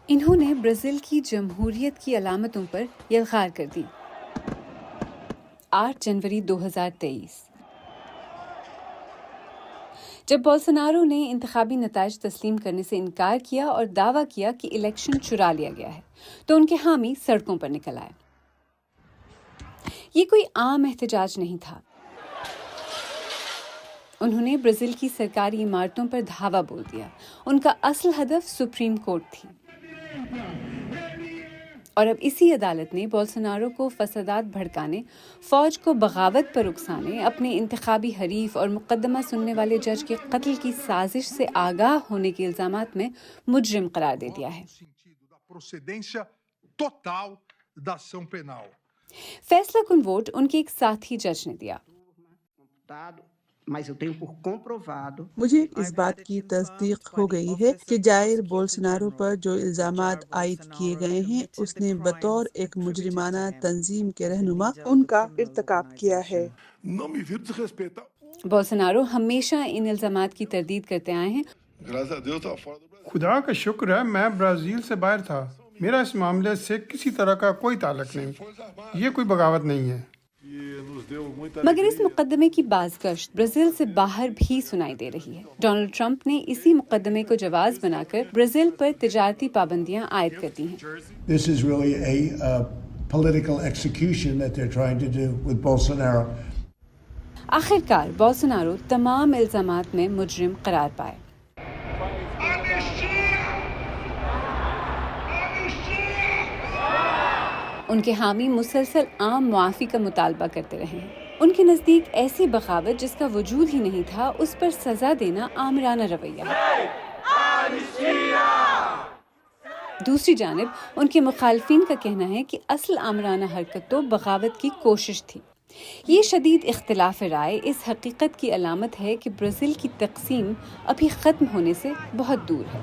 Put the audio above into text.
انہوں نے برازیل کی جمہوریت کی علامتوں پر یلغار کر دی۔ 8 جنوری 2023 جب بولسونارو نے انتخابی نتائج تسلیم کرنے سے انکار کیا اور دعویٰ کیا کہ الیکشن چرا لیا گیا ہے تو ان کے حامی سڑکوں پر نکل آئے۔ یہ کوئی عام احتجاج نہیں تھا۔ انہوں نے برازیل کی سرکاری عمارتوں پر دھاوا بول دیا۔ ان کا اصل ہدف سپریم کورٹ تھی، اور اب اسی عدالت نے بولسونارو کو فسادات بھڑکانے، فوج کو بغاوت پر اکسانے، اپنے انتخابی حریف اور مقدمہ سننے والے جج کے قتل کی سازش سے آگاہ ہونے کے الزامات میں مجرم قرار دے دیا ہے۔ فیصلہ کن ووٹ ان کے ایک ساتھی جج نے دیا۔ مجھے اس بات کی تصدیق ہو گئی ہے کہ جائر بولسونارو پر جو الزامات عائد کیے گئے ہیں اس نے بطور ایک مجرمانہ تنظیم کے رہنما ان کا ارتکاب کیا ہے۔ بولسونارو ہمیشہ ان الزامات کی تردید کرتے آئے ہیں۔ خدا کا شکر ہے میں برازیل سے باہر تھا، میرا اس معاملے سے کسی طرح کا کوئی تعلق نہیں، یہ کوئی بغاوت نہیں ہے۔ مگر اس مقدمے کی بازگشت برازیل سے باہر بھی سنائی دے رہی ہے۔ ڈونلڈ ٹرمپ نے اسی مقدمے کو جواز بنا کر برازیل پر تجارتی پابندیاں عائد کر دی ہیں۔ This is really a political execution that they're trying to do with Bolsonaro. آخرکار بولسونارو تمام الزامات میں مجرم قرار پائے۔ ان کے حامی مسلسل عام معافی کا مطالبہ کرتے رہے ہیں۔ ان کے نزدیک ایسی بغاوت جس کا وجود ہی نہیں تھا اس پر سزا دینا آمرانہ رویہ ہے۔ دوسری جانب ان کے مخالفین کا کہنا ہے کہ اصل آمرانہ حرکت تو بغاوت کی کوشش تھی۔ یہ شدید اختلاف رائے اس حقیقت کی علامت ہے کہ برازیل کی تقسیم ابھی ختم ہونے سے بہت دور ہے۔